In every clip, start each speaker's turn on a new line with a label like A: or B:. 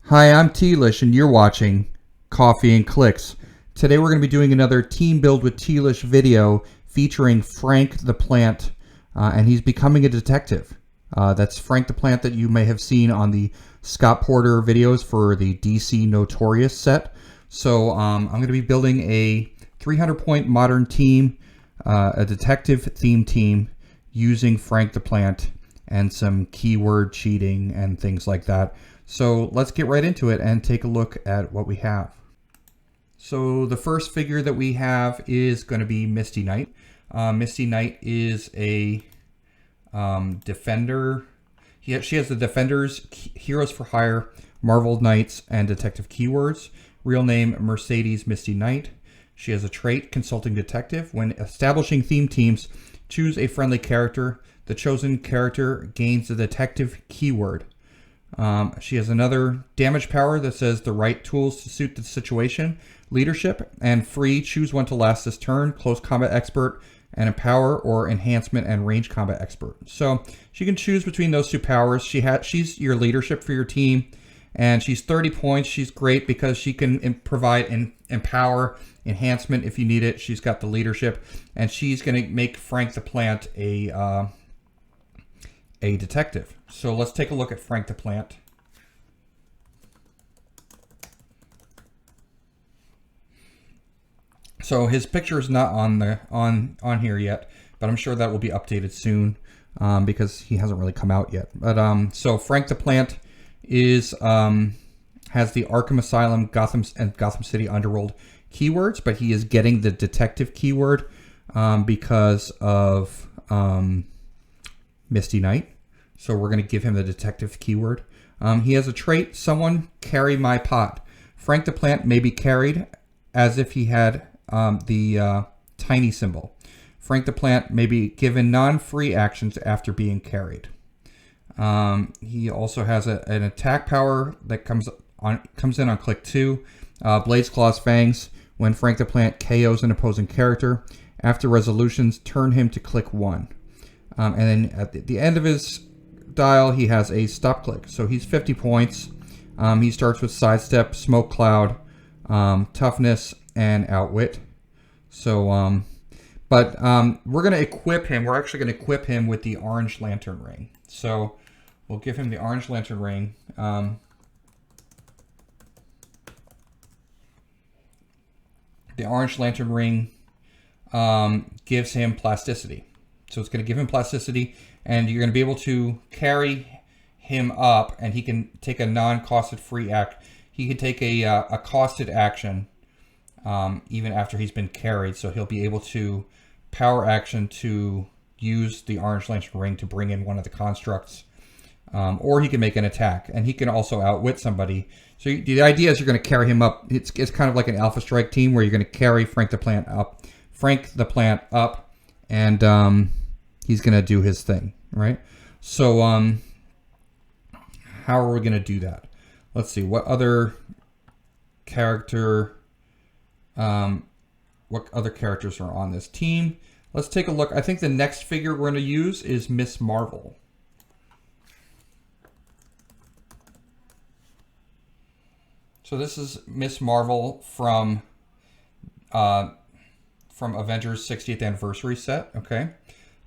A: Hi, I'm Tlish, and you're watching Coffee and Clix. Today we're going to be doing another Team Build with Tlish video featuring Frank the Plant, and he's becoming a detective. That's Frank the Plant that you may have seen on the Scott Porter videos for the DC Notorious set. So I'm going to be building a 300-point modern team, a detective theme team, using Frank the Plant and some keyword cheating and things like that. So let's get right into it and take a look at what we have. So the first figure that we have is going to be Misty Knight. Misty Knight is a defender. She has the Defenders, Heroes for Hire, Marvel Knights, and Detective keywords. Real name Mercedes Misty Knight. She has a trait, Consulting Detective. When establishing theme teams, choose a friendly character. The chosen character gains the detective keyword. She has another damage power that says the right tools to suit the situation, leadership, and free, choose one to last this turn, close combat expert, and empower or enhancement and range combat expert. So she can choose between those two powers. She's your leadership for your team, and she's 30 points. She's great because she can provide and empower, enhancement if you need it. She's got the leadership, and she's going to make Frank the Plant a detective. So let's take a look at Frank the Plant. So his picture is not on here yet, but I'm sure that will be updated soon because he hasn't really come out yet. But so Frank the Plant is has the Arkham Asylum, Gotham City Underworld keywords, but he is getting the detective keyword because of Misty Knight. So we're going to give him the detective keyword. He has a trait, someone carry my pot. Frank the Plant may be carried as if he had the tiny symbol. Frank the Plant may be given non-free actions after being carried. He also has an attack power that comes in on click 2. Blades, Claws, Fangs. When Frank the Plant KOs an opposing character, after resolutions, turn him to click 1. And then at the end of his dial, he has a stop click. So he's 50 points. He starts with sidestep, smoke cloud, toughness, and outwit. So, we're going to equip him. We're actually going to equip him with the Orange Lantern Ring. So we'll give him the Orange Lantern Ring. The Orange Lantern Ring gives him plasticity. So it's going to give him plasticity, and you're going to be able to carry him up, and he can take a non-costed free act. He can take a costed action even after he's been carried. So he'll be able to power action to use the Orange Lantern Ring to bring in one of the constructs. Or he can make an attack, and he can also outwit somebody. So the idea is you're going to carry him up. It's kind of like an Alpha Strike team where you're going to carry Frank the Plant up. And he's going to do his thing, right? So how are we going to do that? Let's see, what other characters are on this team? Let's take a look. I think the next figure we're going to use is Miss Marvel. So this is Miss Marvel from Avengers 60th Anniversary set, okay?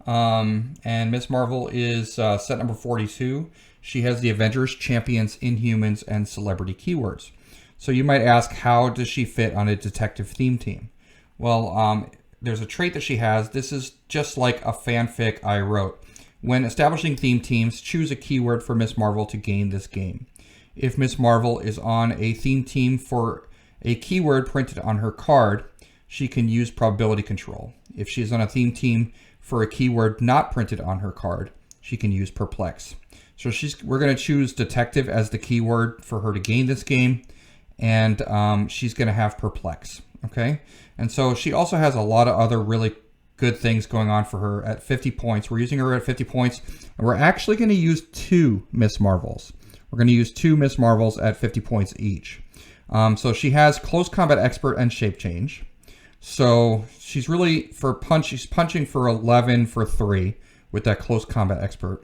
A: And Miss Marvel is set number 42. She has the Avengers, Champions, Inhumans, and Celebrity keywords. So you might ask, how does she fit on a detective theme team? Well, there's a trait that she has. This is just like a fanfic I wrote. When establishing theme teams, choose a keyword for Miss Marvel to gain this game. If Miss Marvel is on a theme team for a keyword printed on her card, she can use probability control. If she's on a theme team for a keyword not printed on her card, she can use perplex. So we're going to choose detective as the keyword for her to gain this game, and she's going to have perplex. Okay, and so she also has a lot of other really good things going on for her at 50 points. We're using her at 50 points, and we're actually going to use 2 Miss Marvels. We're going to use 2 Miss Marvels at 50 points each. So she has Close Combat Expert and Shape Change. So she's really, she's punching for 11 for 3 with that Close Combat Expert.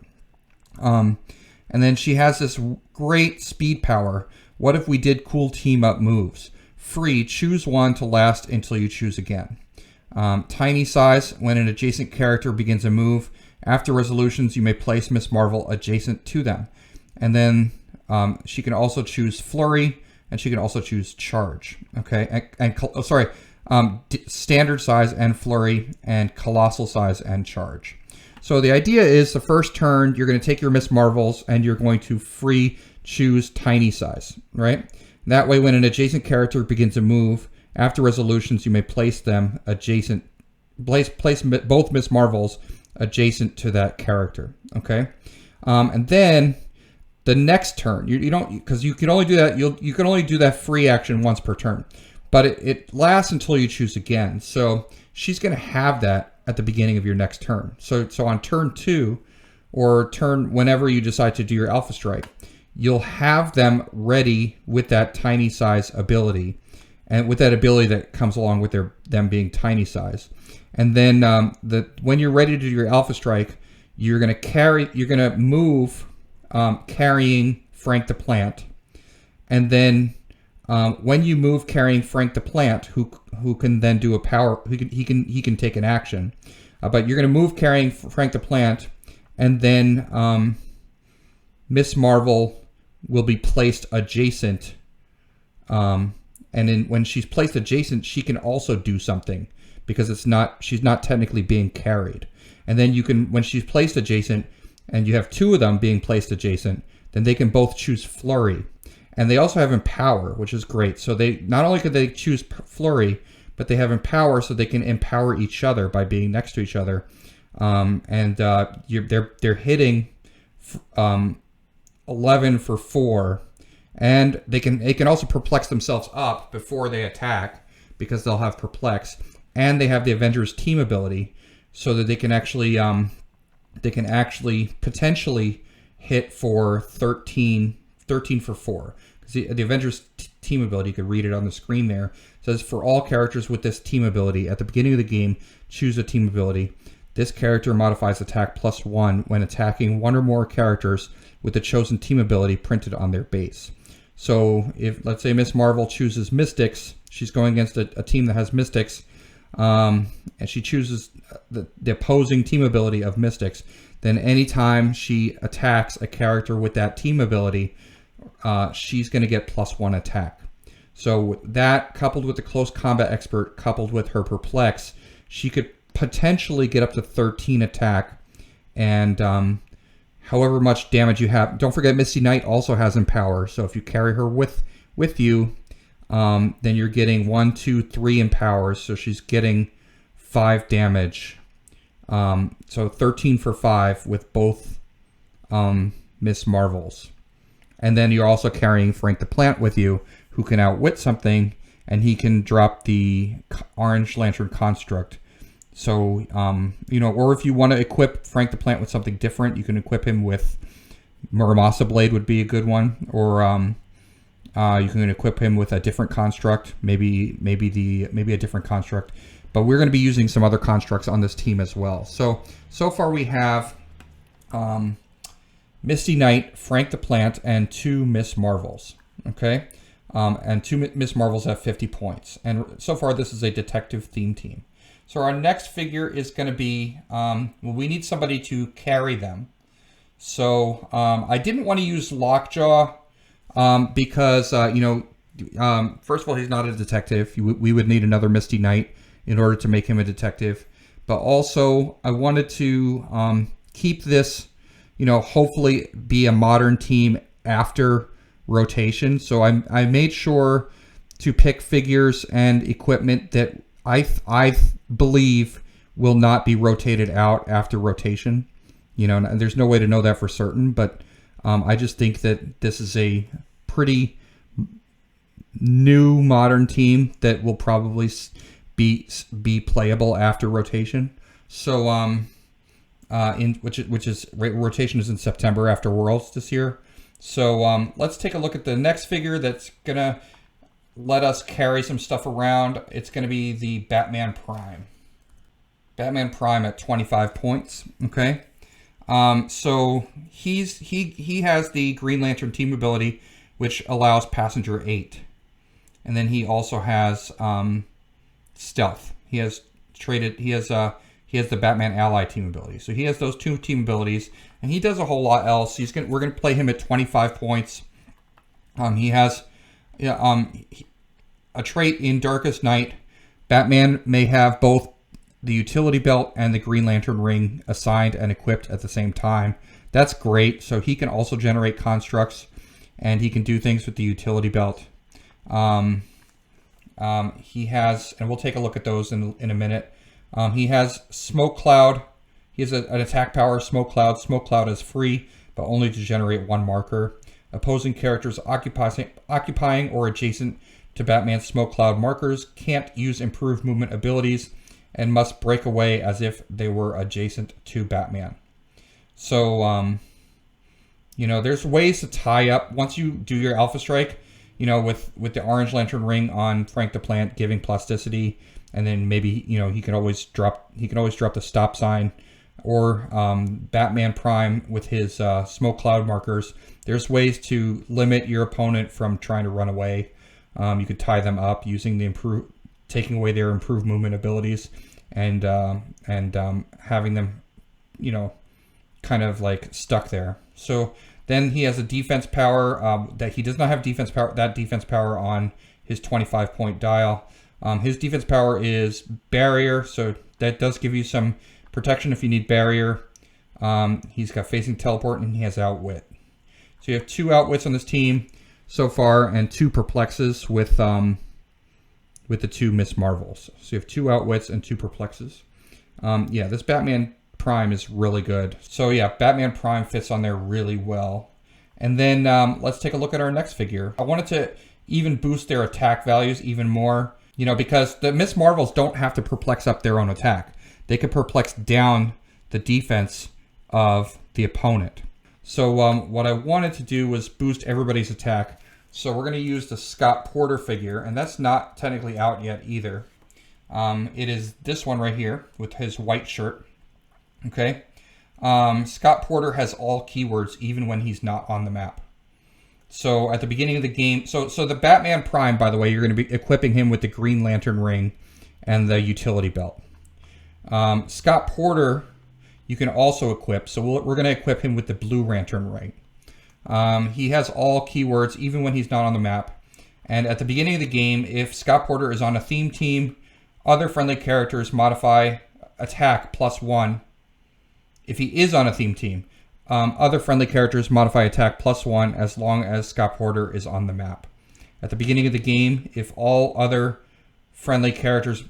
A: And then she has this great speed power What if we did cool team up moves? Free, choose one to last until you choose again. Tiny size, when an adjacent character begins a move, after resolutions, you may place Miss Marvel adjacent to them. And then she can also choose flurry, and she can also choose charge. Okay, standard size and flurry, and colossal size and charge. So the idea is the first turn, you're going to take your Miss Marvels and you're going to free choose tiny size, right? That way, when an adjacent character begins a move, after resolutions, you may place them adjacent, place both Miss Marvels adjacent to that character, okay? And then the next turn, you don't, because you can only do that, you can only do that free action once per turn, but it lasts until you choose again. So she's going to have that at the beginning of your next turn. So on turn 2, or turn whenever you decide to do your Alpha Strike, you'll have them ready with that tiny size ability, and with that ability that comes along with them being tiny size. And then when you're ready to do your Alpha Strike, you're gonna move carrying Frank the Plant, and then when you move carrying Frank the Plant, who can then do a power, he can take an action, but you're gonna move carrying Frank the Plant, and then Miss Marvel will be placed adjacent, and then when she's placed adjacent, she can also do something, because she's not technically being carried. And then you can, when she's placed adjacent, and you have 2 of them being placed adjacent, then they can both choose flurry. And they also have empower, which is great. So they not only could they choose flurry, but they have empower, so they can empower each other by being next to each other. They're hitting 11 for 4, and they can also perplex themselves up before they attack, because they'll have perplex, and they have the Avengers team ability, so that they can actually potentially hit for 13 for 4. The Avengers team ability, you could read it on the screen there, says for all characters with this team ability at the beginning of the game, choose a team ability. This character modifies attack +1 when attacking one or more characters with the chosen team ability printed on their base. So if, let's say, Miss Marvel chooses Mystics, she's going against a team that has Mystics, and she chooses the opposing team ability of Mystics, then anytime she attacks a character with that team ability, she's going to get +1 attack. So that, coupled with the close combat expert, coupled with her perplex, she could potentially get up to 13 attack, and however much damage you have. Don't forget, Misty Knight also has empower, so if you carry her with you, then you're getting 1, 2, 3 empowers, so she's getting 5 damage. So 13 for 5 with both Miss Marvels. And then you're also carrying Frank the Plant with you, who can outwit something, and he can drop the Orange Lantern Construct. So, or if you want to equip Frank the Plant with something different, you can equip him with Muramasa Blade would be a good one, or you can equip him with a different construct, maybe a different construct. But we're going to be using some other constructs on this team as well. So far we have Misty Knight, Frank the Plant, and 2 Miss Marvels. Okay, and 2 Miss Marvels have 50 points. And so far this is a detective theme team. So our next figure is going to be, we need somebody to carry them. So I didn't want to use Lockjaw because, first of all, he's not a detective. We would need another Misty Knight in order to make him a detective. But also, I wanted to keep this, hopefully be a modern team after rotation. So I made sure to pick figures and equipment that I believe will not be rotated out after rotation. There's no way to know that for certain, but I just think that this is a pretty new modern team that will probably be playable after rotation. So rotation is in September after Worlds this year. So let's take a look at the next figure that's gonna let us carry some stuff around. It's going to be the Batman Prime. Batman Prime at 25 points. Okay. So he has the Green Lantern team ability, which allows passenger 8. And then he also has stealth. He has the Batman ally team ability. So he has those 2 team abilities, and he does a whole lot else. We're gonna play him at 25 points. He has a trait in Darkest Night. Batman may have both the utility belt and the Green Lantern ring assigned and equipped at the same time. That's great. So he can also generate constructs, and he can do things with the utility belt. He has, and we'll take a look at those in a minute. He has Smoke Cloud. He has an attack power, Smoke Cloud. Smoke Cloud is free, but only to generate 1 marker. Opposing characters occupying or adjacent to Batman's Smoke Cloud markers can't use improved movement abilities and must break away as if they were adjacent to Batman. So, there's ways to tie up, once you do your Alpha Strike, with the Orange Lantern ring on Frank the Plant giving plasticity, and then maybe, he can always drop the stop sign, or Batman Prime with his Smoke Cloud markers. There's ways to limit your opponent from trying to run away. You could tie them up using taking away their improved movement abilities, and having them, kind of like stuck there. So then he has a defense power that he does not have defense power on his 25-point dial. His defense power is barrier, so that does give you some protection if you need barrier. He's got facing teleport, and he has outwit. So you have 2 outwits on this team so far, and 2 perplexes with the 2 Miss Marvels. So you have 2 outwits and 2 perplexes. This Batman Prime is really good. So yeah, Batman Prime fits on there really well. And then let's take a look at our next figure. I wanted to even boost their attack values even more, because the Miss Marvels don't have to perplex up their own attack. They can perplex down the defense of the opponent. So what I wanted to do was boost everybody's attack. So we're going to use the Scott Porter figure, and that's not technically out yet either. It is this one right here with his white shirt. Okay. Scott Porter has all keywords even when he's not on the map. So at the beginning of the game, so the Batman Prime, by the way, you're going to be equipping him with the Green Lantern ring and the utility belt. Scott Porter, you can also equip. So we're going to equip him with the Blue Lantern ring. He has all keywords even when he's not on the map. And at the beginning of the game, if Scott Porter is on a theme team, other friendly characters modify attack +1. If he is on a theme team, other friendly characters modify attack +1 as long as Scott Porter is on the map. At the beginning of the game, if all other friendly characters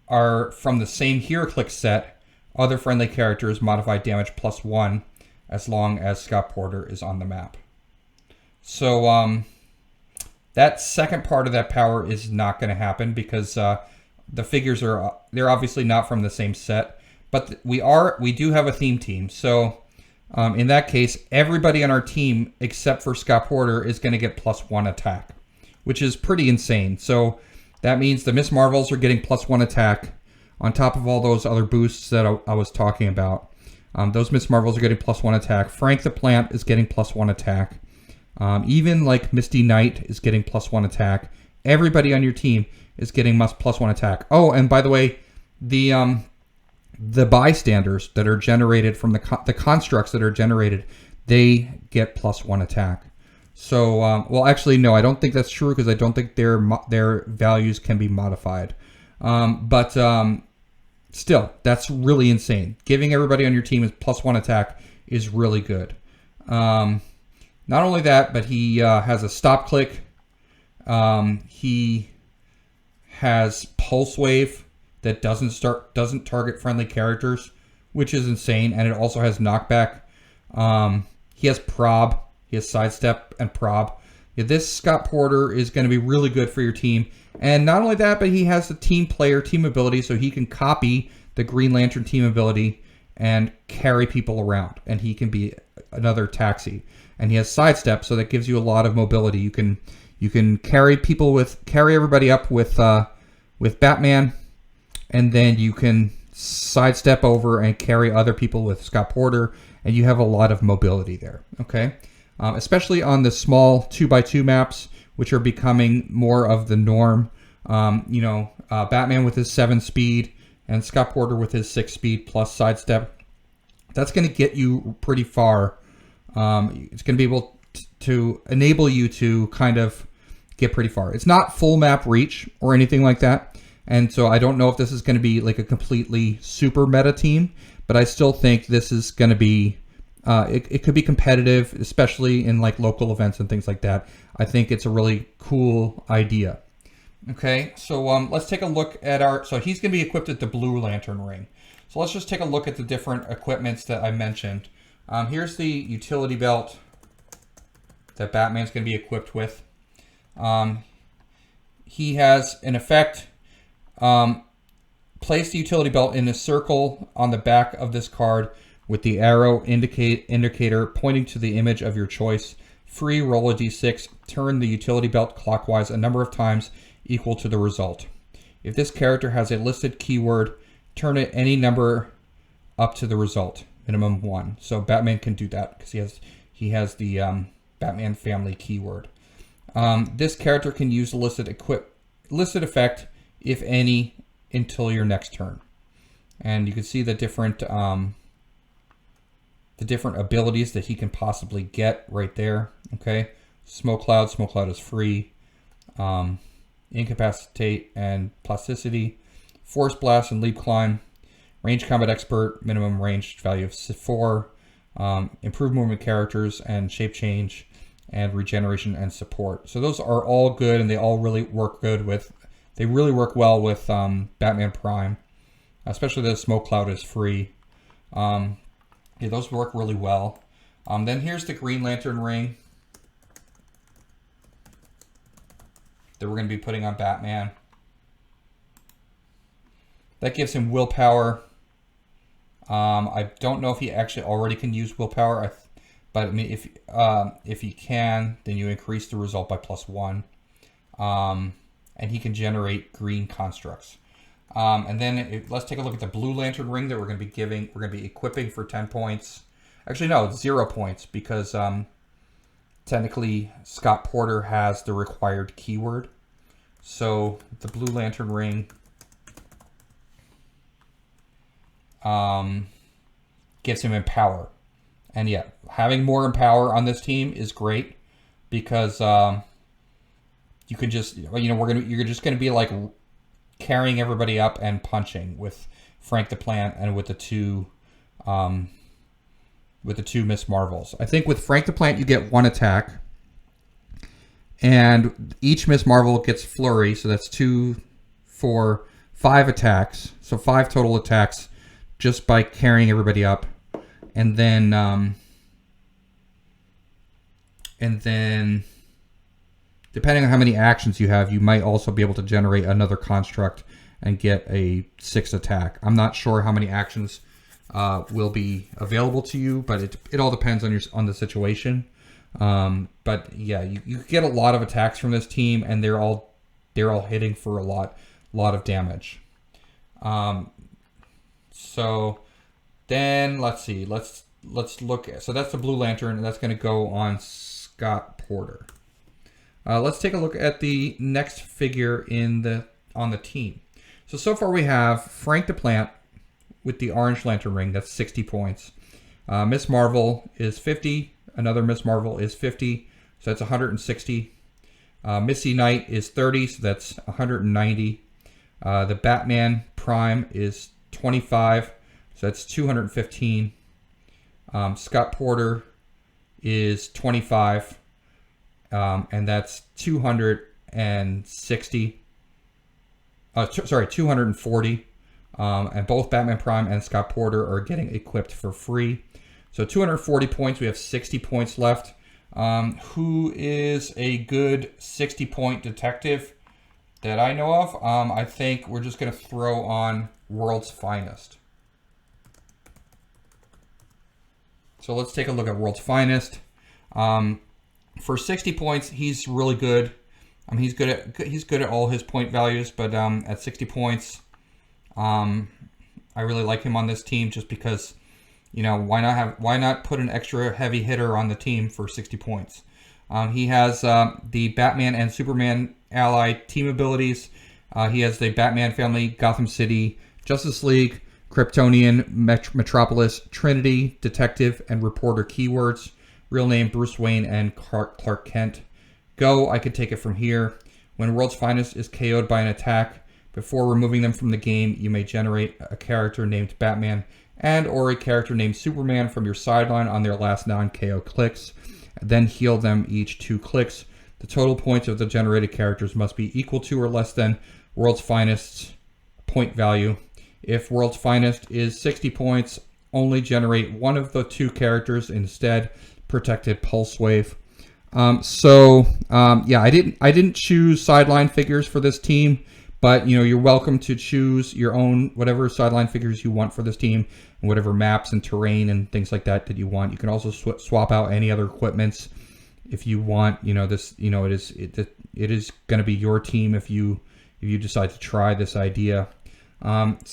A: are from the same HeroClix set, other friendly characters modify damage +1 as long as Scott Porter is on the map. So that second part of that power is not going to happen because the figures they're obviously not from the same set. But we do have a theme team. So in that case, everybody on our team except for Scott Porter is going to get +1 attack, which is pretty insane. So that means the Miss Marvels are getting +1 attack on top of all those other boosts that I was talking about. Those Miss Marvels are getting +1 attack. Frank the Plant is getting +1 attack. Even like Misty Knight is getting +1 attack. Everybody on your team is getting +1 attack. Oh, and by the way, the bystanders that are generated from the constructs that are generated, they get +1 attack. So, well, actually, no, I don't think that's true because I don't think their values can be modified. But still, that's really insane. Giving everybody on your team is +1 attack is really good. Not only that, but he has a stop click. He has pulse wave that doesn't target friendly characters, which is insane, and it also has knockback. He has prob, he has sidestep and prob. Yeah, this Scott Porter is going to be really good for your team, and not only that, but he has the team ability, so he can copy the Green Lantern team ability and carry people around, and he can be another taxi. And he has sidestep, so that gives you a lot of mobility. You can carry everybody up with Batman. And then you can sidestep over and carry other people with Scott Porter, and you have a lot of mobility there. Okay. especially on the small 2x2 maps, which are becoming more of the norm. Batman with his 7 speed and Scott Porter with his 6 speed plus sidestep. That's going to get you pretty far. It's going to be able to enable you to kind of get pretty far. It's not full map reach or anything like that. And so I don't know if this is going to be like a completely super meta team, but I still think this is going to be, it could be competitive, especially in like local events and things like that. I think it's a really cool idea. Okay, so let's take a look at so he's going to be equipped with the Blue Lantern ring. So let's just take a look at the different equipments that I mentioned. Here's the utility belt that Batman's going to be equipped with. He has an effect. Place the utility belt in a circle on the back of this card with the arrow indicator pointing to the image of your choice. Free, roll a d6. Turn the utility belt clockwise a number of times equal to the result. If this character has a listed keyword, turn it any number up to the result, minimum 1. So Batman can do that because he has the Batman family keyword. This character can use the listed effect, if any, until your next turn. And you can see the different abilities that he can possibly get right there. Okay, Smoke Cloud is free. Incapacitate and Plasticity. Force Blast and Leap Climb. Range Combat Expert, minimum range value of 4. Improved movement characters and Shape Change and Regeneration and Support. So those are all good, and they all really work good with, they really work well with Batman Prime. Especially the Smoke Cloud is free. Yeah, those work really well. Then here's the Green Lantern ring that we're going to be putting on Batman. That gives him willpower. I don't know if he actually already can use willpower, but I mean, if he can, then you increase the result by +1, and he can generate green constructs. And then let's take a look at the Blue Lantern ring that we're going to be equipping for 10 points. Actually, no, it's 0 points because technically Scott Porter has the required keyword. So the Blue Lantern ring gives him Empower. And yeah, having more Empower on this team is great because you can just, you're just going to be like carrying everybody up and punching with Frank the Plant and with the two Miss Marvels. I think with Frank the Plant you get 1 attack, and each Miss Marvel gets Flurry, so that's 2, 4, 5 attacks. So 5 total attacks just by carrying everybody up, and then depending on how many actions you have, you might also be able to generate another construct and get a 6 attack. I'm not sure how many actions will be available to you, but it all depends on the situation. But yeah, you get a lot of attacks from this team, and they're all hitting for a lot of damage. So then let's see, let's look at, so that's the Blue Lantern, and that's going to go on Scott Porter. Let's take a look at the next figure on the team. So far we have Frank the Plant with the Orange Lantern ring. That's 60 points. Miss Marvel is 50. Another Miss Marvel is 50. So that's 160. Misty Knight is 30. So that's 190. The Batman Prime is 25. So that's 215. Scott Porter is 25. And that's 260. 240. And both Batman Prime and Scott Porter are getting equipped for free. So 240 points. We have 60 points left. Who is a good 60-point detective that I know of? I think we're just going to throw on World's Finest. So let's take a look at World's Finest. For 60 points, he's really good. He's good at all his point values, but at 60 points, I really like him on this team just because You know, why not put an extra heavy hitter on the team for 60 points? He has the Batman and Superman ally team abilities. He has the Batman family, Gotham City, Justice League, Kryptonian, Metropolis, Trinity, Detective, and Reporter keywords. Real name Bruce Wayne and Clark Kent. Go, I could take it from here. When World's Finest is KO'd by an attack, before removing them from the game, you may generate a character named Batman and or a character named Superman from your sideline on their last non-KO clicks. Then heal them each 2 clicks. The total points of the generated characters must be equal to or less than World's Finest's point value. If World's Finest is 60 points, only generate one of the 2 characters instead. Protected Pulse Wave. Yeah, I didn't choose sideline figures for this team, but you know, you're welcome to choose your own whatever sideline figures you want for this team, and whatever maps and terrain and things like that you want. You can also swap out any other equipments if you want. You know, this, you know, it is going to be your team if you decide to try this idea. World's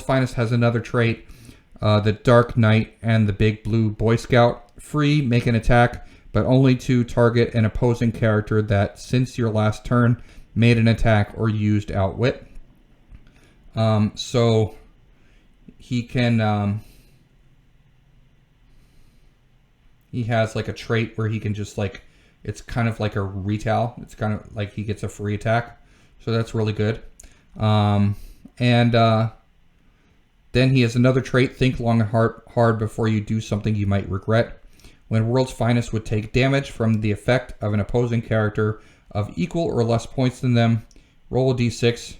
A: Finest has another trait, the Dark Knight and the Big Blue Boy Scout. Free, make an attack, but only to target an opposing character that, since your last turn, made an attack or used Outwit. So he can, he has like a trait where he can just like, it's kind of like a retail. It's kind of like he gets a free attack. So that's really good. Then he has another trait, think long and hard before you do something you might regret. When World's Finest would take damage from the effect of an opposing character of equal or less points than them, roll a d6.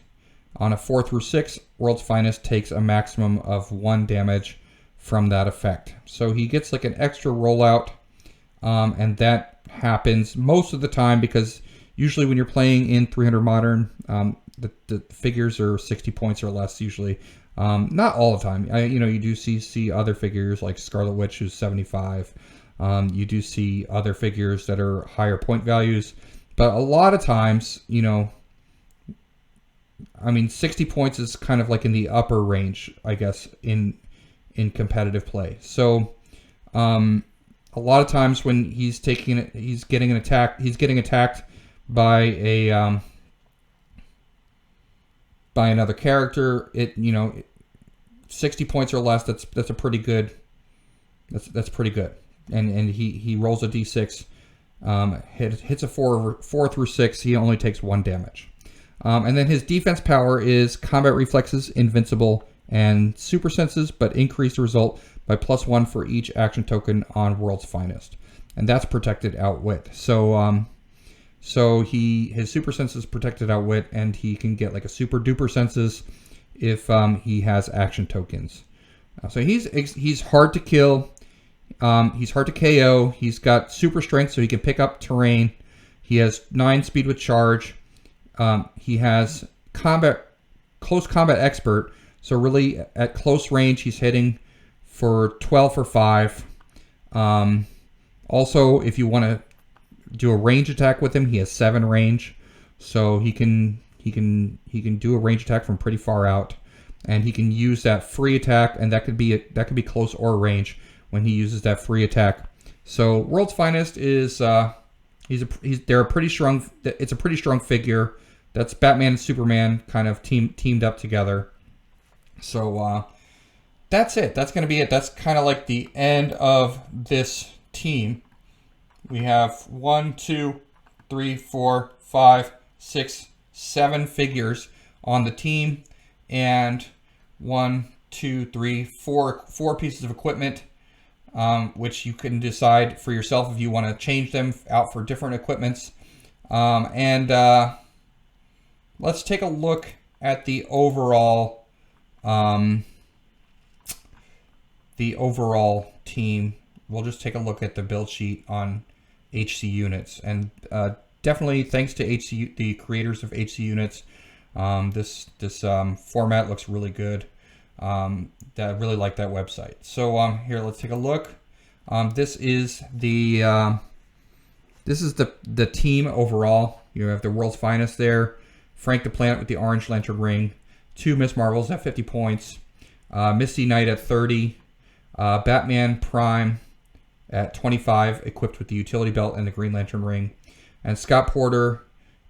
A: On a 4 through 6, World's Finest takes a maximum of 1 damage from that effect. So he gets like an extra rollout, and that happens most of the time because usually when you're playing in 300 Modern, the figures are 60 points or less usually. Not all the time. You know, you do see other figures like Scarlet Witch, who's 75. You do see other figures that are higher point values, but a lot of times, you know, I mean, 60 points is kind of like in the upper range, I guess, in competitive play. So, a lot of times when he's getting attacked by a by another character. 60 points or less. That's a pretty good. That's pretty good. And he rolls a d6, hits a 4 through 6. He only takes 1 damage. And then his defense power is combat reflexes, invincible, and super senses, but increase the result by +1 for each action token on World's Finest, and that's protected Outwit. So his super senses protected Outwit, and he can get like a super duper senses if he has action tokens. So he's hard to kill. He's hard to KO. He's got super strength, so he can pick up terrain. He has 9 speed with charge. He has close combat expert. So really at close range, he's hitting for 12 for 5. Also, if you want to do a range attack with him, he has 7 range. So he can do a range attack from pretty far out, and he can use that free attack, and that could be close or range when he uses that free attack. So World's Finest is they're a pretty strong. It's a pretty strong figure. That's Batman and Superman kind of teamed up together. So that's it. That's going to be it. That's kind of like the end of this team. We have 1, 2, 3, 4, 5, 6, 7 figures on the team, and 1, 2, 3, 4 pieces of equipment, which you can decide for yourself if you want to change them out for different equipments. Let's take a look at the overall team. We'll just take a look at the build sheet on HC Units, and definitely thanks to the creators of HC Units. This format looks really good. I really like that website. So here, let's take a look. This is the team overall. You have the World's Finest there, Frank the Planet with the Orange Lantern Ring, 2 Miss Marvels at 50 points, Misty Knight at 30, Batman Prime at 25, equipped with the utility belt and the Green Lantern ring, and Scott Porter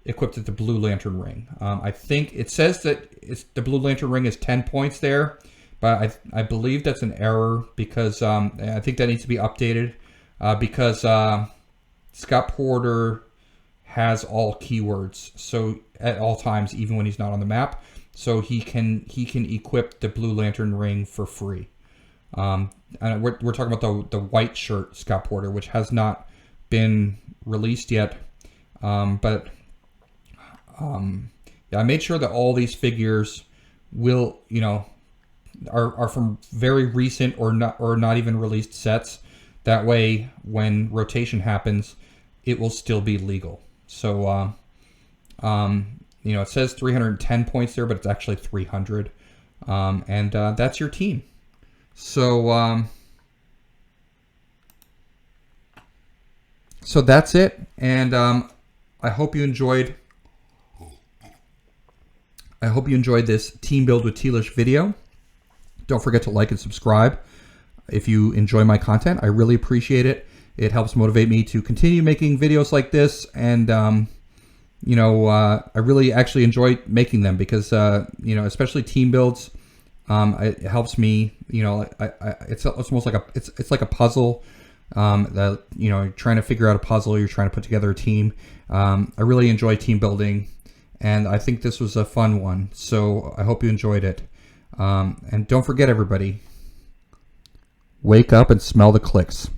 A: equipped with the Blue Lantern ring. I think it says that the Blue Lantern ring is 10 points there, but I believe that's an error because I think that needs to be updated because Scott Porter has all keywords, so at all times, even when he's not on the map, so he can equip the Blue Lantern ring for free. And we're talking about the white shirt Scott Porter, which has not been released yet, but yeah, I made sure that all these figures will, are from very recent or not even released sets. That way, when rotation happens, it will still be legal. So, it says 310 points there, but it's actually 300. And that's your team. So, so that's it. And I hope you enjoyed. I hope you enjoyed this Team Build with Tlish video. Don't forget to like and subscribe if you enjoy my content. I really appreciate it. It helps motivate me to continue making videos like this, and I really actually enjoy making them because especially team builds, it helps me. It's almost like it's like a puzzle. That you're trying to figure out a puzzle. You're trying to put together a team. I really enjoy team building, and I think this was a fun one. So I hope you enjoyed it. And don't forget, everybody, wake up and smell the Clix.